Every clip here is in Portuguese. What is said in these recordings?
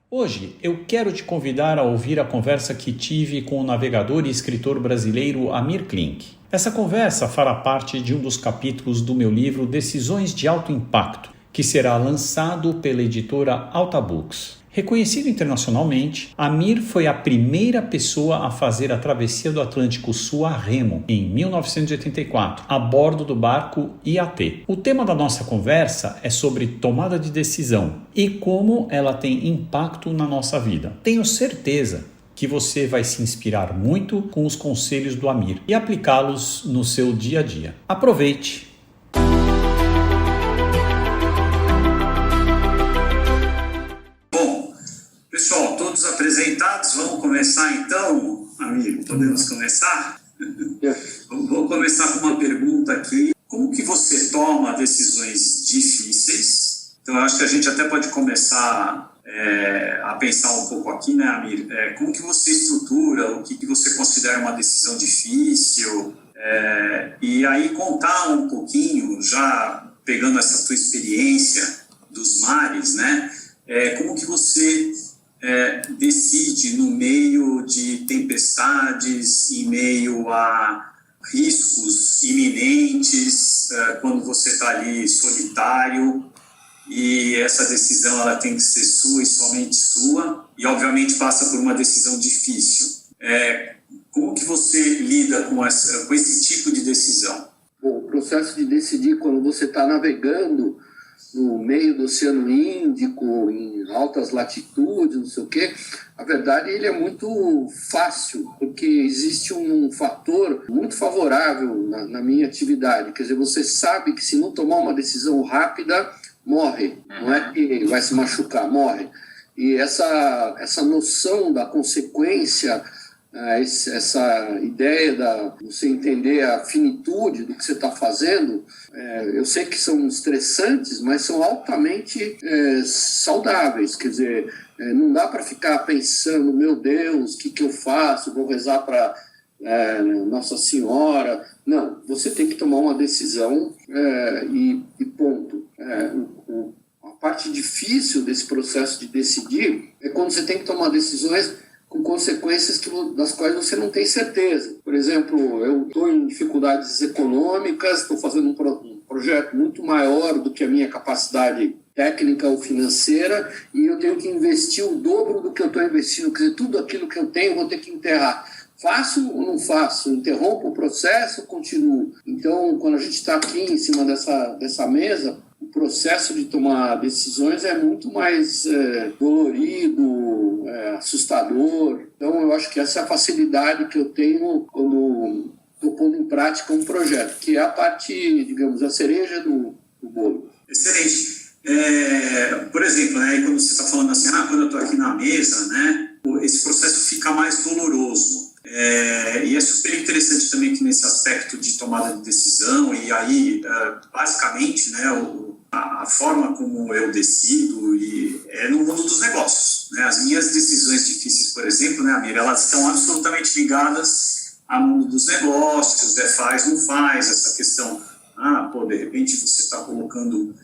Hoje eu quero te convidar a ouvir a conversa que tive com o navegador e escritor brasileiro Amir Klink. Essa conversa fará parte de um dos capítulos do meu livro Decisões de Alto Impacto, que será lançado pela editora Alta Books. Reconhecido internacionalmente, Amir foi a primeira pessoa a fazer a travessia do Atlântico Sul a remo, em 1984, a bordo do barco IAT. O tema da nossa conversa é sobre tomada de decisão e como ela tem impacto na nossa vida. Tenho certeza que você vai se inspirar muito com os conselhos do Amir e aplicá-los no seu dia a dia. Aproveite! Pessoal, todos apresentados, vamos começar então, amigo? Podemos começar? Vou começar com uma pergunta aqui. Como que você toma decisões difíceis? Então, eu acho que a gente até pode começar a pensar um pouco aqui, né, Amir? Como que você estrutura, o que você considera uma decisão difícil? E aí contar um pouquinho, já pegando essa tua experiência dos mares, né? Como que você decide no meio de tempestades, em meio a riscos iminentes, quando você está ali solitário, e essa decisão ela tem que ser sua e somente sua, e obviamente passa por uma decisão difícil. Como que você lida com esse tipo de decisão? Bom, o processo de decidir quando você está navegando no meio do Oceano Índico, em altas latitudes, não sei o quê, a verdade ele é muito fácil, porque existe um fator muito favorável na minha atividade. Quer dizer, você sabe que se não tomar uma decisão rápida, morre. Não é que vai se machucar, morre. E essa noção da consequência, essa ideia de você entender a finitude do que você está fazendo, eu sei que são estressantes, mas são altamente saudáveis. Quer dizer, não dá para ficar pensando, meu Deus, o que eu faço? Vou rezar para Nossa Senhora. Não, você tem que tomar uma decisão e ponto. A parte difícil desse processo de decidir é quando você tem que tomar decisões com consequências das quais você não tem certeza. Por exemplo, eu estou em dificuldades econômicas, estou fazendo um projeto muito maior do que a minha capacidade técnica ou financeira, e eu tenho que investir o dobro do que eu estou investindo. Quer dizer, tudo aquilo que eu tenho eu vou ter que enterrar. Faço ou não faço? Interrompo o processo ou continuo? Então, quando a gente está aqui em cima dessa mesa, o processo de tomar decisões é muito mais dolorido, assustador. Então, eu acho que essa é a facilidade que eu tenho quando estou pondo em prática um projeto, que é a parte, digamos, a cereja do bolo. Excelente. Por exemplo, né, quando você está falando assim, quando eu estou aqui na mesa, né, esse processo fica mais doloroso. E é super interessante também que nesse aspecto de tomada de decisão, e aí, basicamente, né, a forma como eu decido é no mundo dos negócios. Né? As minhas decisões difíceis, por exemplo, né, Amir, elas estão absolutamente ligadas ao mundo dos negócios, faz, não faz, essa questão, de repente você está colocando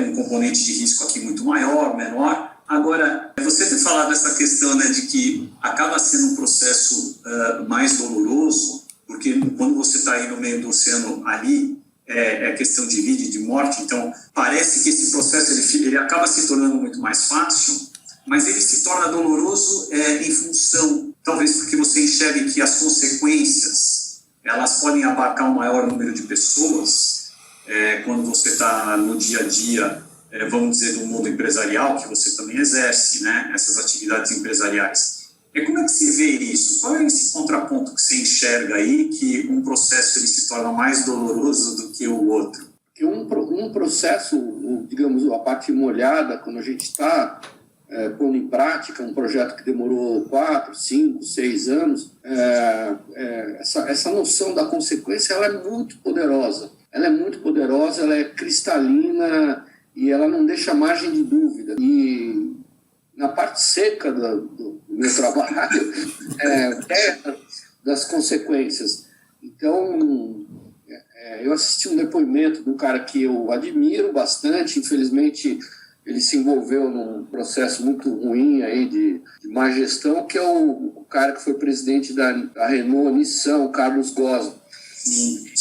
um componente de risco aqui muito maior, menor. Agora, você ter falado dessa questão, né, de que acaba sendo um processo mais doloroso, porque quando você está aí no meio do oceano ali, é questão de vida e de morte, então parece que esse processo ele acaba se tornando muito mais fácil, mas ele se torna doloroso em função, talvez porque você enxergue que as consequências elas podem abarcar um maior número de pessoas, quando você está no dia a dia, vamos dizer, do mundo empresarial, que você também exerce, né, essas atividades empresariais. Como é que você vê isso? Qual é esse contraponto que você enxerga aí, que um processo ele se torna mais doloroso do que o outro? Que um processo, digamos, a parte molhada, quando a gente está pondo em prática um projeto que demorou 4, 5, 6 anos, essa noção da consequência ela é muito poderosa. Ela é muito poderosa, ela é cristalina e ela não deixa margem de dúvida. E na parte seca do meu trabalho, das consequências. Então, eu assisti um depoimento de um cara que eu admiro bastante, infelizmente ele se envolveu num processo muito ruim aí de má gestão, que é o cara que foi presidente da Renault Nissan, o Carlos Ghosn.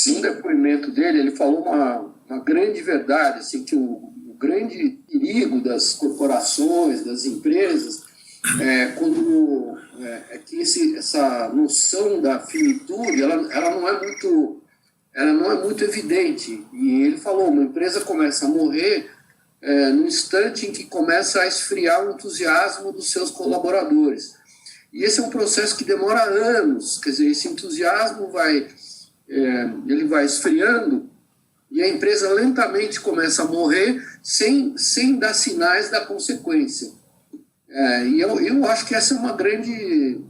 No depoimento dele, ele falou uma grande verdade, assim, que o grande perigo das corporações, das empresas, é que essa noção da finitude, ela não é muito evidente. E ele falou, uma empresa começa a morrer no instante em que começa a esfriar o entusiasmo dos seus colaboradores. E esse é um processo que demora anos, quer dizer, esse entusiasmo ele vai esfriando e a empresa lentamente começa a morrer sem dar sinais da consequência. E eu acho que essa é uma grande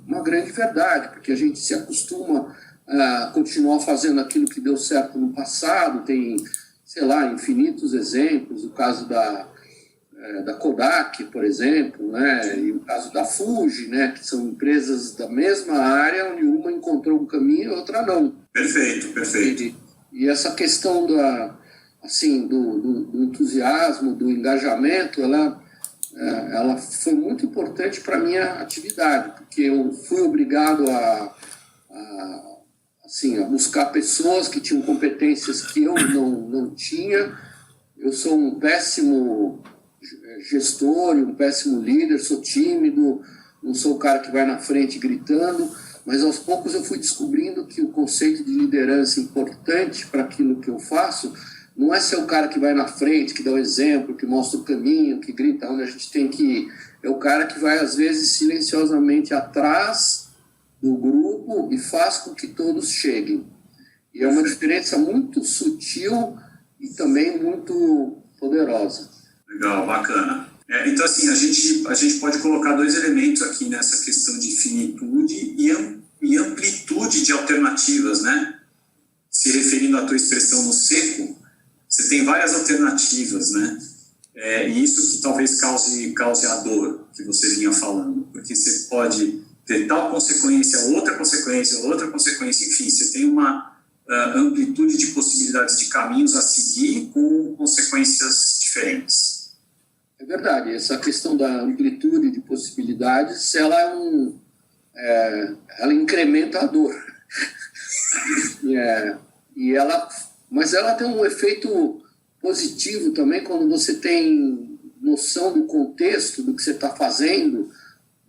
verdade, porque a gente se acostuma a continuar fazendo aquilo que deu certo no passado, tem, sei lá, infinitos exemplos, o caso da Kodak, por exemplo, né, e o caso da Fuji, né, que são empresas da mesma área, onde uma encontrou um caminho e a outra não. Perfeito. E essa questão do entusiasmo, do engajamento, ela foi muito importante para a minha atividade, porque eu fui obrigado a buscar pessoas que tinham competências que eu não tinha. Eu sou um péssimo gestor, um péssimo líder, sou tímido, não sou o cara que vai na frente gritando, mas aos poucos eu fui descobrindo que o conceito de liderança importante para aquilo que eu faço não é ser o cara que vai na frente, que dá o exemplo, que mostra o caminho, que grita onde a gente tem que ir. É o cara que vai, às vezes, silenciosamente atrás do grupo e faz com que todos cheguem. E é uma diferença muito sutil e também muito poderosa. Legal, bacana. Então, assim, a gente pode colocar dois elementos aqui nessa questão de finitude e amplitude de alternativas, né? Se referindo à tua expressão no seco, você tem várias alternativas, né? E isso que talvez cause a dor que você vinha falando, porque você pode ter tal consequência, outra consequência, enfim, você tem uma amplitude de possibilidades de caminhos a seguir com consequências diferentes. É verdade, essa questão da amplitude de possibilidades, ela incrementa a dor. Mas ela tem um efeito positivo também quando você tem noção do contexto, do que você está fazendo,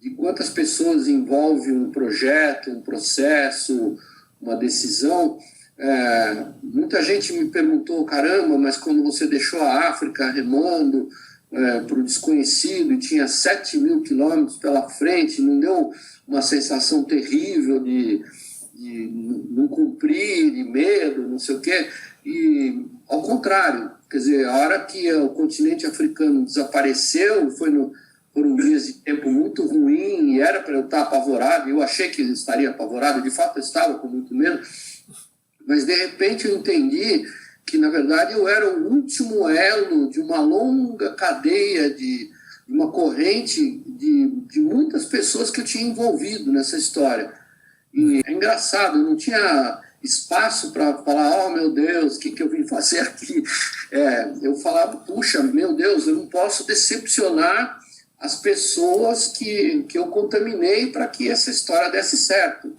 de quantas pessoas envolve um projeto, um processo, uma decisão. Muita gente me perguntou, caramba, mas quando você deixou a África remando para o desconhecido e tinha 7.000 quilômetros pela frente, não deu uma sensação terrível de não cumprir, de medo, não sei o quê? E, ao contrário, quer dizer, a hora que o continente africano desapareceu, foram dias de tempo muito ruim, e era para eu estar apavorado, eu achei que eu estaria apavorado, de fato eu estava com muito medo, mas de repente eu entendi que, na verdade, eu era o último elo de uma longa cadeia, de uma corrente de muitas pessoas que eu tinha envolvido nessa história. E é engraçado, eu não tinha espaço para falar, oh meu Deus, o que eu vim fazer aqui? Eu falava, puxa, meu Deus, eu não posso decepcionar as pessoas que eu contaminei para que essa história desse certo.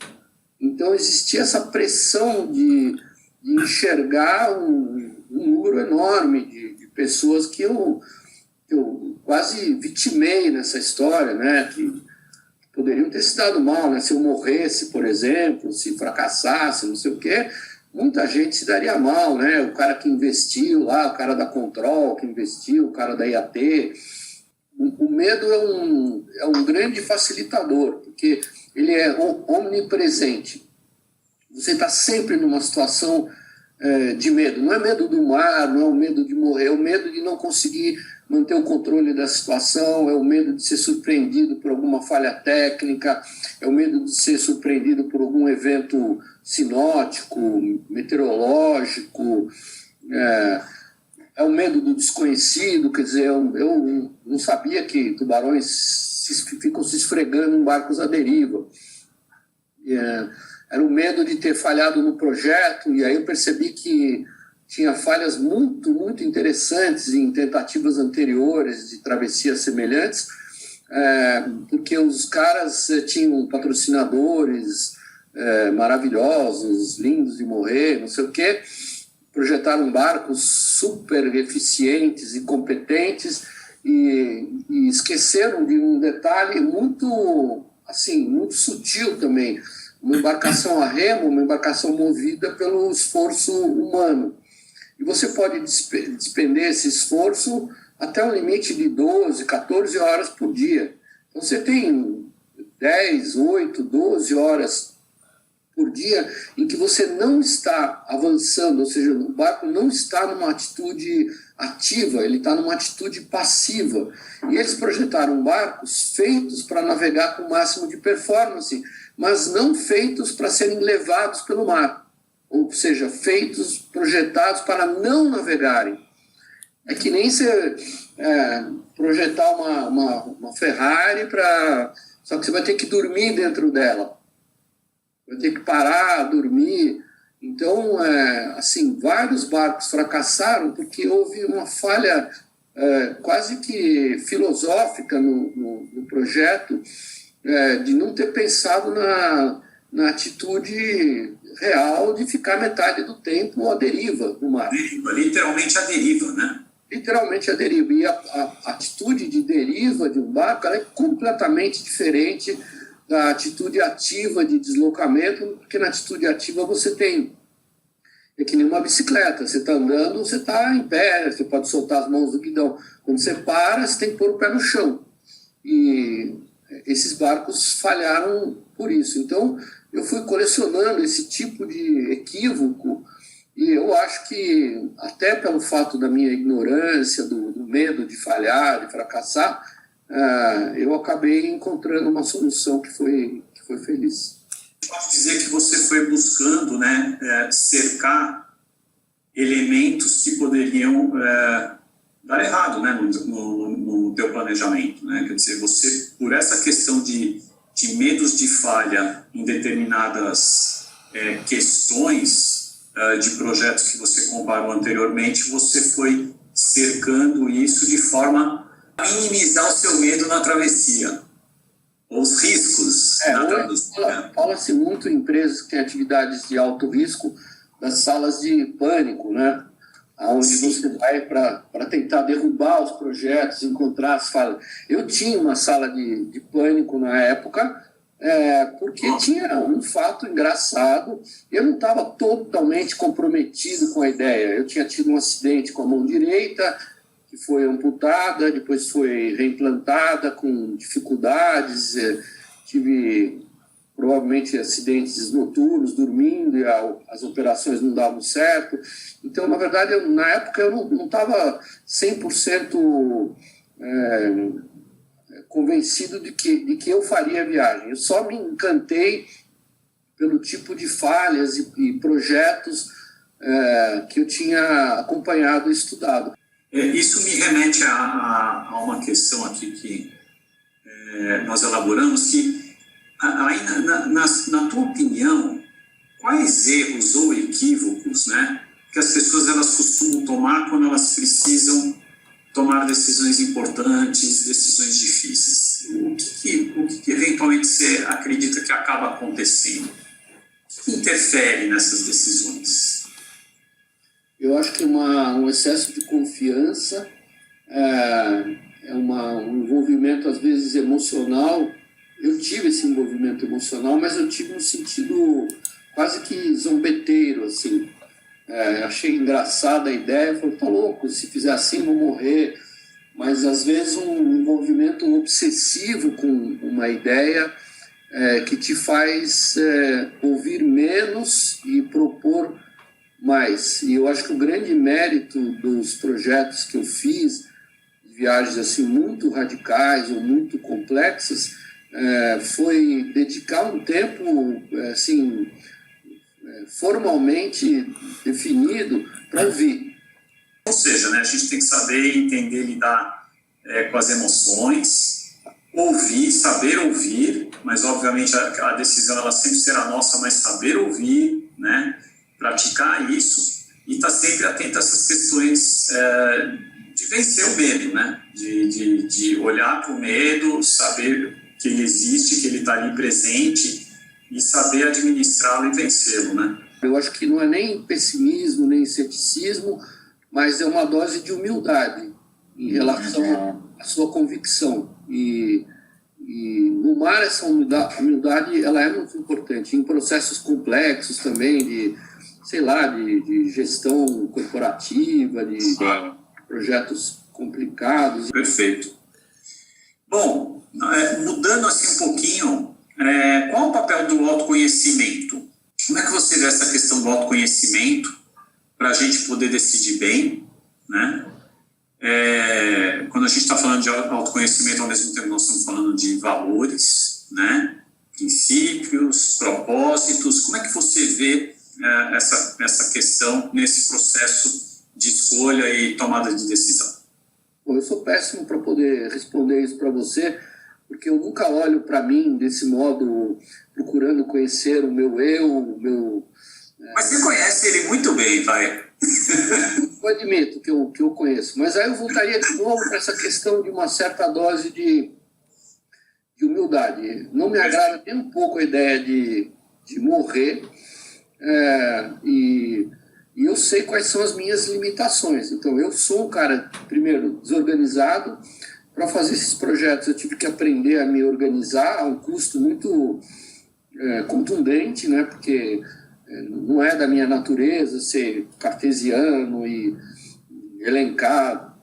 Então existia essa pressão de enxergar um número enorme de pessoas que eu quase vitimei nessa história, né? Que poderiam ter se dado mal, né? Se eu morresse, por exemplo, se fracassasse, não sei o quê, muita gente se daria mal, né? O cara que investiu lá, o cara da Control que investiu, o cara da IAT. O medo é um grande facilitador, porque ele é omnipresente. Você está sempre numa situação de medo. Não é medo do mar, não é o medo de morrer, é o medo de não conseguir manter o controle da situação, é o medo de ser surpreendido por alguma falha técnica, é o medo de ser surpreendido por algum evento sinótico, meteorológico, é o medo do desconhecido. Quer dizer, eu não sabia que tubarões ficam se esfregando em barcos à deriva. Era o medo de ter falhado no projeto, e aí eu percebi que tinha falhas muito, muito interessantes em tentativas anteriores de travessias semelhantes, porque os caras tinham patrocinadores maravilhosos, lindos de morrer, não sei o quê, projetaram barcos super eficientes e competentes e esqueceram de um detalhe muito, assim, muito sutil também. Uma embarcação a remo, uma embarcação movida pelo esforço humano. E você pode despender esse esforço até um limite de 12, 14 horas por dia. Então você tem 10, 8, 12 horas por dia em que você não está avançando, ou seja, o barco não está numa atitude ativa, ele está numa atitude passiva. E eles projetaram barcos feitos para navegar com o máximo de performance, mas não feitos para serem levados pelo mar, ou seja, projetados para não navegarem. É que nem você projetar uma Ferrari, só que você vai ter que dormir dentro dela. Vai ter que parar, dormir. Então, assim, vários barcos fracassaram porque houve uma falha quase que filosófica no projeto, de não ter pensado na atitude real de ficar metade do tempo à deriva no mar. Literalmente à deriva, né? Literalmente à deriva. E a atitude de deriva de um barco ela é completamente diferente da atitude ativa de deslocamento, porque na atitude ativa você tem, é que nem uma bicicleta, você está andando, você está em pé, você pode soltar as mãos do guidão. Quando você para, você tem que pôr o pé no chão. E esses barcos falharam por isso. Então, eu fui colecionando esse tipo de equívoco e eu acho que, até pelo fato da minha ignorância, do medo de falhar, de fracassar, eu acabei encontrando uma solução que foi feliz. Pode dizer que você foi buscando, né, cercar elementos que poderiam dar errado, né, no teu planejamento, né? Quer dizer, você, por essa questão de medos de falha em determinadas questões de projetos que você comparou anteriormente, você foi cercando isso de forma a minimizar o seu medo na travessia, ou os riscos na travessia. Fala-se muito em empresas que têm atividades de alto risco das salas de pânico, né? Onde você vai para tentar derrubar os projetos, encontrar as falhas. Eu tinha uma sala de pânico na época, porque tinha um fato engraçado. Eu não estava totalmente comprometido com a ideia. Eu tinha tido um acidente com a mão direita, que foi amputada, depois foi reimplantada com dificuldades, tive provavelmente acidentes noturnos, dormindo, e as operações não davam certo. Então, na verdade, na época eu não estava 100% convencido de que eu faria a viagem. Eu só me encantei pelo tipo de falhas e projetos que eu tinha acompanhado e estudado. Isso me remete a uma questão aqui que nós elaboramos, que aí, na tua opinião, quais erros ou equívocos, né, que as pessoas elas costumam tomar quando elas precisam tomar decisões importantes, decisões difíceis? O que eventualmente você acredita que acaba acontecendo? O que interfere nessas decisões? Eu acho que um excesso de confiança, um envolvimento, às vezes, emocional. Eu tive esse envolvimento emocional, mas eu tive no sentido quase que zombeteiro, assim. Achei engraçada a ideia, falei, tá louco, se fizer assim vou morrer. Mas, às vezes, um envolvimento obsessivo com uma ideia que te faz ouvir menos e propor mais. E eu acho que o grande mérito dos projetos que eu fiz, viagens assim muito radicais ou muito complexas, foi dedicar um tempo assim formalmente definido para ouvir. Ou seja, né, a gente tem que saber entender, lidar com as emoções, ouvir, saber ouvir, mas obviamente a decisão ela sempre será nossa, mas saber ouvir, né, praticar isso e estar sempre atento a essas questões de vencer o medo, né? De olhar para o medo, saber que ele existe, que ele está ali presente e saber administrá-lo e vencê-lo, né? Eu acho que não é nem pessimismo, nem ceticismo, mas é uma dose de humildade em relação à sua convicção. E no mar, essa humildade ela é muito importante. Em processos complexos também, de gestão corporativa, de projetos complicados. Perfeito. Bom, mudando assim um pouquinho, qual é o papel do autoconhecimento? Como é que você vê essa questão do autoconhecimento para a gente poder decidir bem, né? Quando a gente está falando de autoconhecimento, ao mesmo tempo nós estamos falando de valores, né? Princípios, propósitos. Como é que você vê essa questão nesse processo de escolha e tomada de decisão? Bom, eu sou péssimo para poder responder isso para você, porque eu nunca olho para mim desse modo, procurando conhecer o meu eu, Mas você conhece ele muito bem, vai. Eu admito que eu conheço, mas aí eu voltaria de novo para essa questão de uma certa dose de humildade. Não me agrada nem um pouco a ideia de morrer, e eu sei quais são as minhas limitações. Então, eu sou um cara, primeiro, desorganizado. Para fazer esses projetos, eu tive que aprender a me organizar a um custo muito contundente, né? Porque não é da minha natureza ser cartesiano e elencar.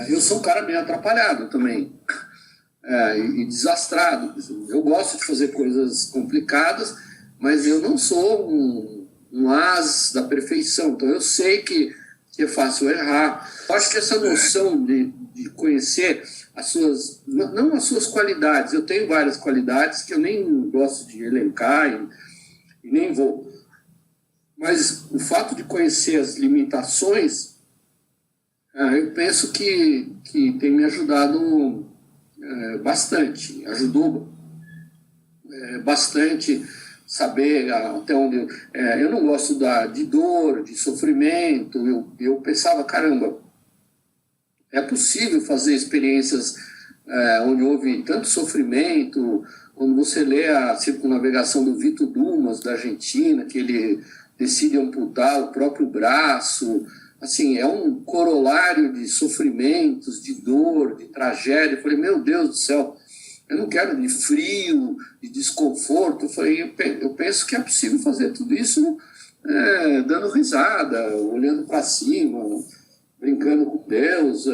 Eu sou um cara meio atrapalhado também, e desastrado. Eu gosto de fazer coisas complicadas, mas eu não sou um as da perfeição. Então eu sei que é fácil errar. Eu acho que essa noção de conhecer não as suas qualidades. Eu tenho várias qualidades que eu nem gosto de elencar e nem vou. Mas o fato de conhecer as limitações, eu penso que tem me ajudado bastante. Ajudou bastante saber até onde... eu não gosto de dor, de sofrimento. Eu pensava, caramba, é possível fazer experiências onde houve tanto sofrimento. Quando você lê a circunnavegação do Vito Dumas, da Argentina, que ele decide amputar o próprio braço, assim, é um corolário de sofrimentos, de dor, de tragédia. Eu falei, meu Deus do céu, eu não quero de frio, de desconforto. Eu falei, eu penso que é possível fazer tudo isso dando risada, olhando para cima, brincando com Deus,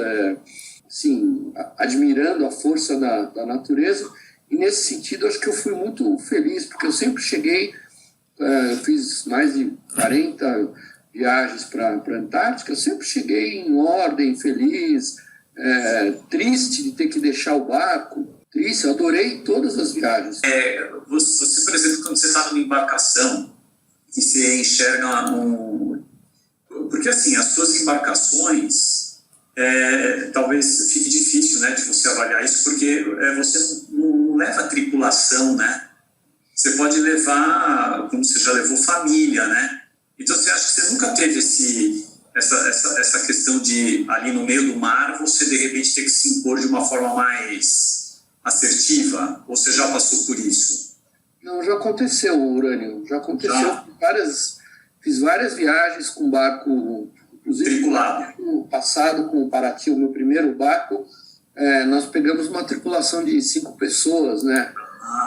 assim, admirando a força da natureza. E nesse sentido, acho que eu fui muito feliz, porque eu sempre cheguei, eu fiz mais de 40 viagens para a Antártica, eu sempre cheguei em ordem, feliz, triste de ter que deixar o barco, triste, eu adorei todas as viagens. Você, por exemplo, quando você está numa embarcação, e você enxerga porque, assim, as suas embarcações, talvez fique difícil, né, de você avaliar isso, porque você não leva tripulação, né? Você pode levar, como você já levou, família, né? Então, você acha que você nunca teve essa questão de, ali no meio do mar, você, de repente, ter que se impor de uma forma mais assertiva? Ou você já passou por isso? Não, já aconteceu, Urânio. Já aconteceu. Fiz várias viagens com barco, inclusive tripulado. No passado, com o Paraty, o meu primeiro barco, nós pegamos uma tripulação de 5 pessoas, né?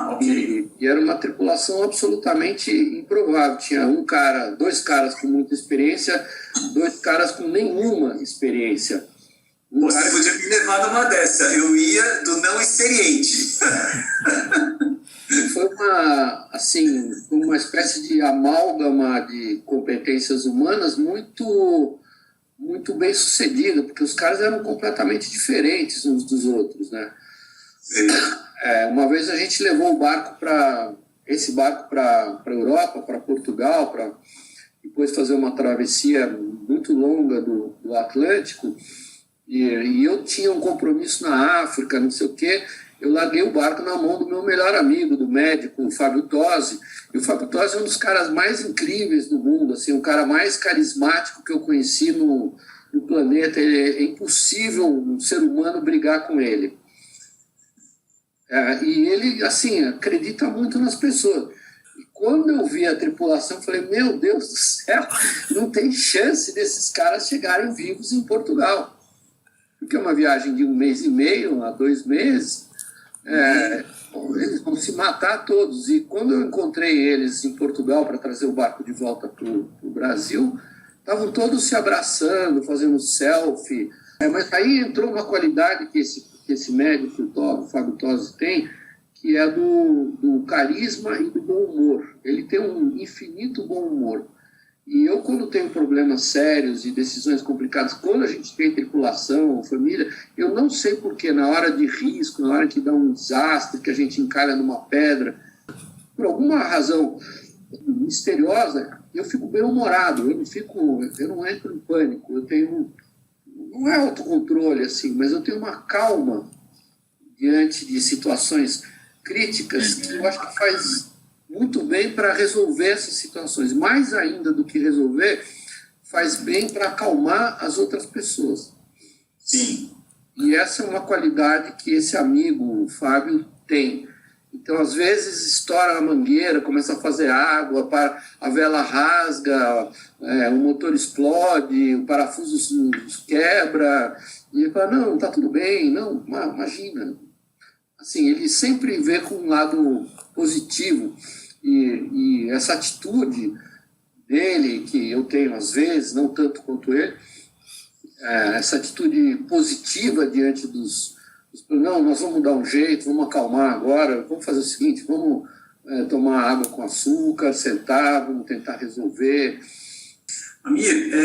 Ok. E era uma tripulação absolutamente improvável. Tinha 2 caras com muita experiência, 2 caras com nenhuma experiência. Você podia me levar numa dessa. Eu ia do não experiente. Foi uma espécie de amálgama de competências humanas muito, muito bem sucedida, porque os caras eram completamente diferentes uns dos outros, né? Uma vez a gente levou esse barco para a Europa, para Portugal, para depois fazer uma travessia muito longa do Atlântico, e eu tinha um compromisso na África, não sei o quê, eu larguei o barco na mão do meu melhor amigo, do médico, o Fábio Tosi. E o Fábio Tosi é um dos caras mais incríveis do mundo, assim, o cara mais carismático que eu conheci no planeta. É impossível um ser humano brigar com ele. E ele, assim, acredita muito nas pessoas. E quando eu vi a tripulação, eu falei, meu Deus do céu, não tem chance desses caras chegarem vivos em Portugal. Porque é uma viagem de 1 mês e meio a 2 meses, eles vão se matar todos. E quando eu encontrei eles em Portugal para trazer o barco de volta para o Brasil, estavam todos se abraçando, fazendo selfie. Mas aí entrou uma qualidade que esse médico, o Fábio Tosi, tem, que é do carisma e do bom humor. Ele tem um infinito bom humor. E eu, quando tenho problemas sérios e decisões complicadas, quando a gente tem tripulação, família, eu não sei porquê, na hora de risco, na hora que dá um desastre, que a gente encalha numa pedra, por alguma razão misteriosa, eu fico bem-humorado, eu não entro em pânico, eu tenho, não é autocontrole, assim, mas eu tenho uma calma diante de situações críticas que eu acho que faz muito bem para resolver essas situações. Mais ainda do que resolver, faz bem para acalmar as outras pessoas. Sim. E essa é uma qualidade que esse amigo, o Fábio, tem. Então, às vezes, estoura a mangueira, começa a fazer água, a vela rasga, o motor explode, o parafuso quebra. E ele fala, não, está tudo bem. Não, imagina. Assim, ele sempre vê com um lado positivo. E essa atitude dele, que eu tenho às vezes, não tanto quanto ele, essa atitude positiva diante dos... Não, nós vamos dar um jeito, vamos acalmar agora, vamos fazer o seguinte, vamos tomar água com açúcar, sentar, vamos tentar resolver. Amir,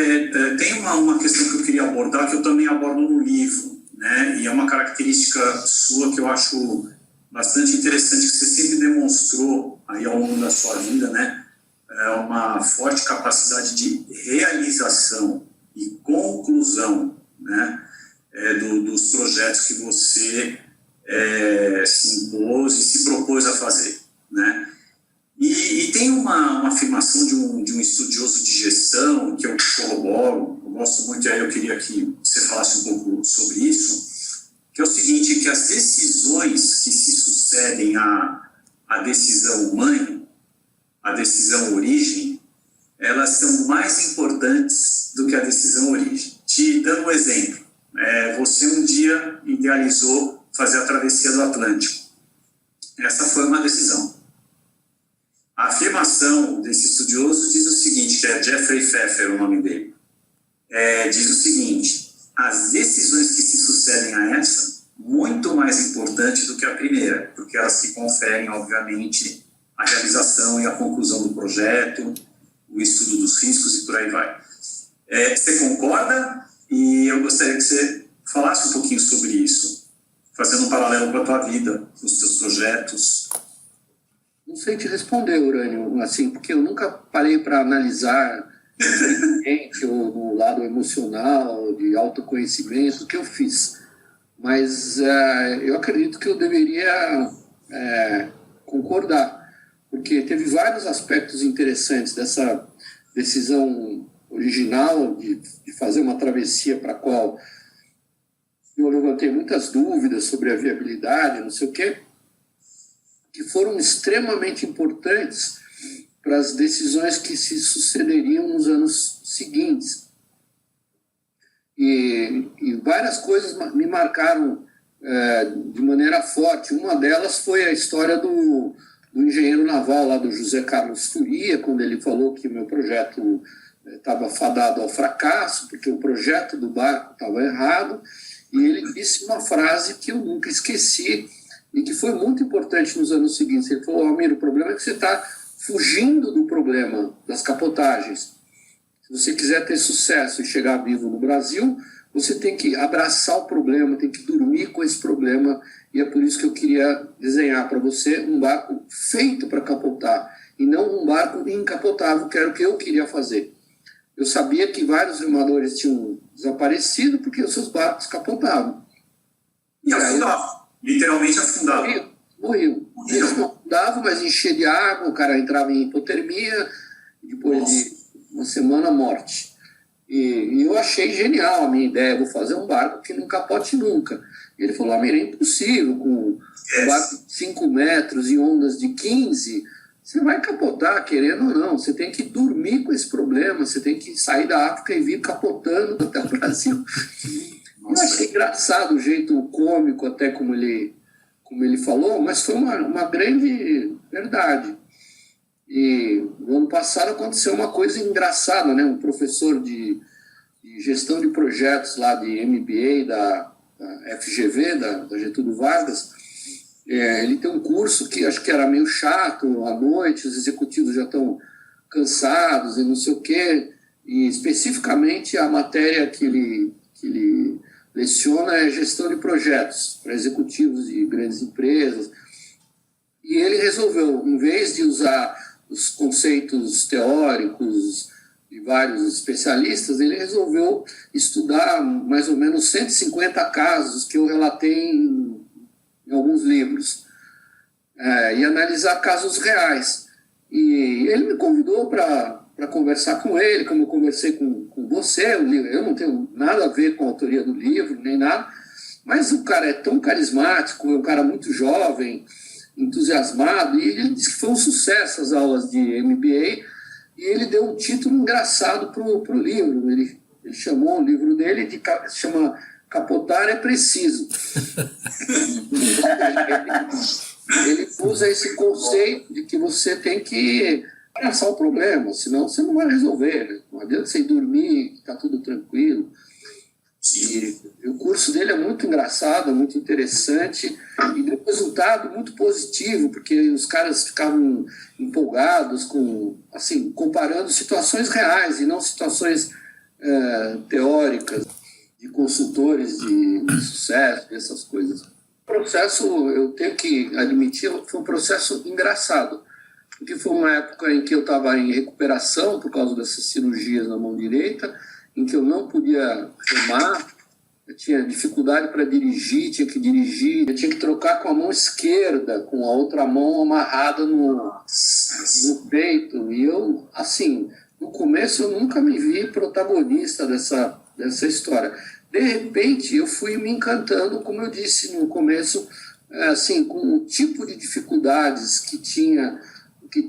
tem uma questão que eu queria abordar, que eu também abordo no livro, né? E é uma característica sua que eu acho bastante interessante, que você sempre demonstrou aí ao longo da sua vida, né? Uma forte capacidade de realização e conclusão, né? Dos projetos que você se impôs e se propôs a fazer, né? E tem uma afirmação de um estudioso de gestão que eu corroboro, eu gosto muito, e aí eu queria que você falasse um pouco sobre isso, que é o seguinte, que as decisões que se sucedem à decisão mãe, à decisão origem, elas são mais importantes do que a decisão origem. Te dando um exemplo, você um dia idealizou fazer a travessia do Atlântico. Essa foi uma decisão. A afirmação desse estudioso diz o seguinte, que é Jeffrey Pfeffer o nome dele, diz o seguinte, as decisões que se sucedem a essa, muito mais importantes do que a primeira, porque elas que conferem, obviamente, a realização e a conclusão do projeto, o estudo dos riscos e por aí vai. Você concorda? E eu gostaria que você falasse um pouquinho sobre isso, fazendo um paralelo com a tua vida, com os teus projetos. Não sei te responder, Urânio, assim, porque eu nunca parei para analisar ou no lado emocional, de autoconhecimento, o que eu fiz. Mas eu acredito que eu deveria concordar, porque teve vários aspectos interessantes dessa decisão original de fazer uma travessia para a qual eu levantei muitas dúvidas sobre a viabilidade, não sei o quê, que foram extremamente importantes para as decisões que se sucederiam nos anos seguintes. E várias coisas me marcaram de maneira forte. Uma delas foi a história do engenheiro naval lá do José Carlos Furia, quando ele falou que o meu projeto estava fadado ao fracasso, porque o projeto do barco estava errado, e ele disse uma frase que eu nunca esqueci e que foi muito importante nos anos seguintes. Ele falou, Almir, o problema é que você está fugindo do problema das capotagens. Se você quiser ter sucesso e chegar vivo no Brasil, você tem que abraçar o problema, tem que dormir com esse problema, e é por isso que eu queria desenhar para você um barco feito para capotar, e não um barco incapotável, que era o que eu queria fazer. Eu sabia que vários remadores tinham desaparecido porque os seus barcos capotavam. E afundavam. Literalmente afundava. Morriam. Eles não afundavam, mas enchia de água, o cara entrava em hipotermia, depois de uma semana, morte. E eu achei genial a minha ideia, vou fazer um barco que não capote nunca. E ele falou, Amir, é impossível, com um barco de 5 metros e ondas de 15, você vai capotar, querendo ou não. Você tem que dormir com esse problema, você tem que sair da África e vir capotando até o Brasil. Eu achei engraçado o jeito cômico, até como ele falou, mas foi uma grande verdade. E no ano passado aconteceu uma coisa engraçada, né? Um professor de gestão de projetos lá de MBA da FGV, da Getúlio Vargas, ele tem um curso que acho que era meio chato, à noite os executivos já estão cansados e não sei o quê, e especificamente a matéria que ele leciona é gestão de projetos para executivos de grandes empresas. E ele resolveu, em vez de usar os conceitos teóricos de vários especialistas, ele resolveu estudar mais ou menos 150 casos que eu relatei em alguns livros, e analisar casos reais. E ele me convidou para conversar com ele, como eu conversei com você. Eu não tenho nada a ver com a autoria do livro, nem nada, mas o cara é tão carismático, é um cara muito jovem, entusiasmado, e ele disse que foi um sucesso as aulas de MBA, e ele deu um título engraçado para o livro. Ele chamou o livro dele chama Capotar é Preciso. Ele usa esse conceito de que você tem que abraçar o problema, senão você não vai resolver, né? Não adianta você ir dormir, está tudo tranquilo. E o curso dele é muito engraçado, muito interessante, e deu um resultado muito positivo, porque os caras ficavam empolgados comparando situações reais e não situações teóricas de consultores de sucesso, essas coisas. O processo, eu tenho que admitir, foi um processo engraçado, porque foi uma época em que eu estava em recuperação por causa dessas cirurgias na mão direita, em que eu não podia remar, eu tinha dificuldade para dirigir, tinha que dirigir, eu tinha que trocar com a mão esquerda, com a outra mão amarrada no peito. E eu, assim, no começo eu nunca me vi protagonista dessa história. De repente, eu fui me encantando, como eu disse no começo, assim, com o tipo de dificuldades que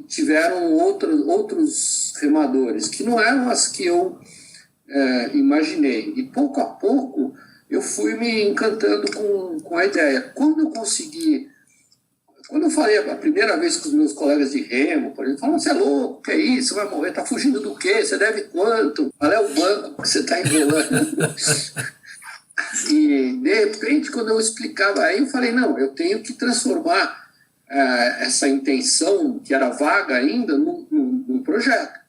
tiveram outros remadores, que não eram as que eu imaginei. E pouco a pouco eu fui me encantando com a ideia. Quando eu falei a primeira vez com os meus colegas de remo, por exemplo, falaram, você é louco, que é isso, você vai morrer, está fugindo do quê? Você deve quanto? Qual é o banco que você está enrolando? E, de repente, quando eu explicava, aí eu falei, não, eu tenho que transformar essa intenção, que era vaga ainda, num projeto.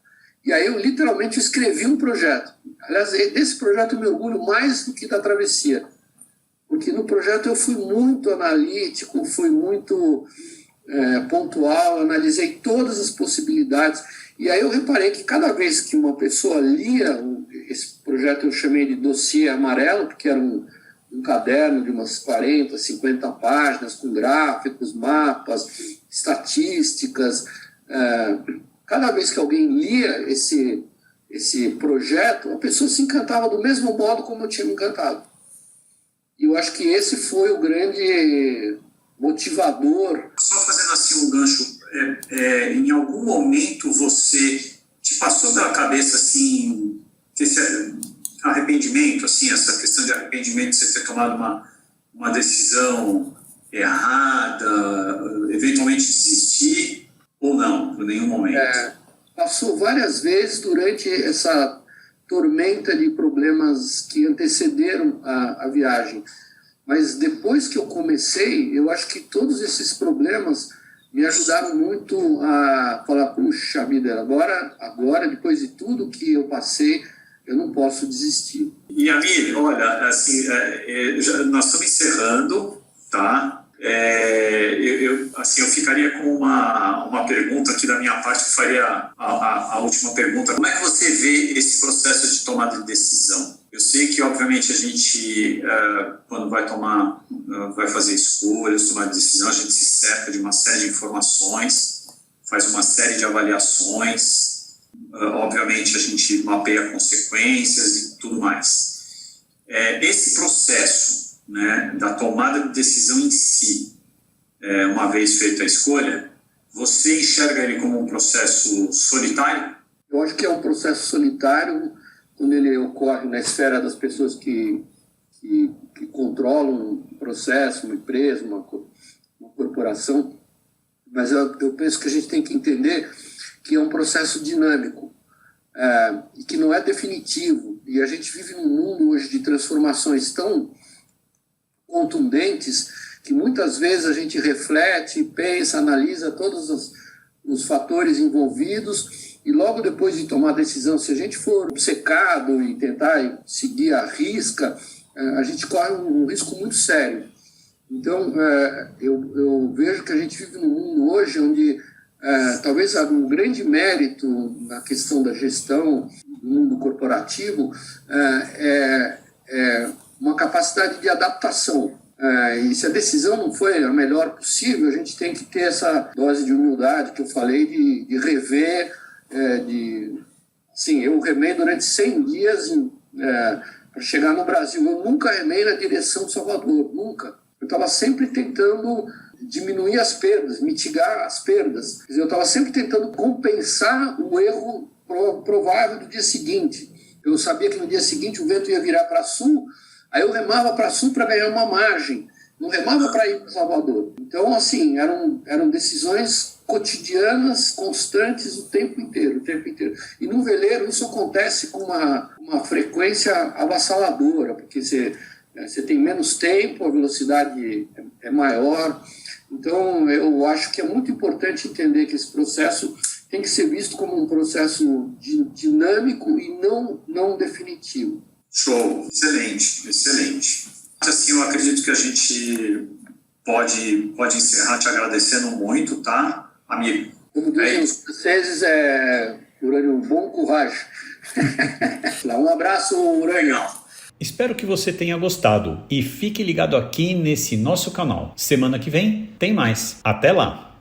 E aí eu literalmente escrevi um projeto. Aliás, desse projeto eu me orgulho mais do que da travessia. Porque no projeto eu fui muito analítico, fui muito pontual, analisei todas as possibilidades. E aí eu reparei que cada vez que uma pessoa lia, esse projeto eu chamei de dossiê amarelo, porque era um caderno de umas 40, 50 páginas, com gráficos, mapas, estatísticas. Cada vez que alguém lia esse projeto, a pessoa se encantava do mesmo modo como eu tinha me encantado. E eu acho que esse foi o grande motivador. Só fazendo assim um gancho, em algum momento você te passou pela cabeça assim, esse arrependimento, assim, essa questão de arrependimento de você ter tomado uma decisão errada, eventualmente desistir, ou não, por nenhum momento? Passou várias vezes durante essa tormenta de problemas que antecederam a viagem. Mas depois que eu comecei, eu acho que todos esses problemas me ajudaram muito a falar, puxa vida, agora, depois de tudo que eu passei, eu não posso desistir. E, Amir, olha, assim, nós estamos encerrando, tá? eu ficaria com uma pergunta aqui da minha parte, que faria a última pergunta. Como é que você vê esse processo de tomada de decisão? Eu sei que, obviamente, a gente, quando vai fazer escolhas, tomar decisão, a gente se cerca de uma série de informações, faz uma série de avaliações, obviamente a gente mapeia consequências e tudo mais. Esse processo, né, da tomada de decisão em si, uma vez feita a escolha, você enxerga ele como um processo solitário? Eu acho que é um processo solitário quando ele ocorre na esfera das pessoas que controlam um processo, uma empresa, uma corporação. Mas eu penso que a gente tem que entender que é um processo dinâmico e que não é definitivo. E a gente vive num mundo hoje de transformações tão contundentes que muitas vezes a gente reflete, pensa, analisa todos os fatores envolvidos e logo depois de tomar a decisão, se a gente for obcecado e tentar seguir a risca, a gente corre um risco muito sério. Então, eu vejo que a gente vive num mundo hoje onde talvez um grande mérito na questão da gestão do mundo corporativo é uma capacidade de adaptação. E se a decisão não foi a melhor possível, a gente tem que ter essa dose de humildade que eu falei, de rever, eu remei durante 100 dias para chegar no Brasil. Eu nunca remei na direção de Salvador, nunca. Eu estava sempre tentando diminuir as perdas, mitigar as perdas. Quer dizer, eu estava sempre tentando compensar o erro provável do dia seguinte. Eu sabia que no dia seguinte o vento ia virar para sul, aí eu remava para sul para ganhar uma margem, não remava para ir para Salvador. Então, assim, eram decisões cotidianas, constantes, o tempo inteiro. E no veleiro isso acontece com uma frequência avassaladora, porque você tem menos tempo, a velocidade é maior. Então, eu acho que é muito importante entender que esse processo tem que ser visto como um processo dinâmico e não definitivo. Show, excelente. Assim, eu acredito que a gente pode encerrar te agradecendo muito, tá, amigo? Como dizem os franceses, Urânio, bom courage. Um abraço, Urânio. Espero que você tenha gostado e fique ligado aqui nesse nosso canal. Semana que vem tem mais. Até lá!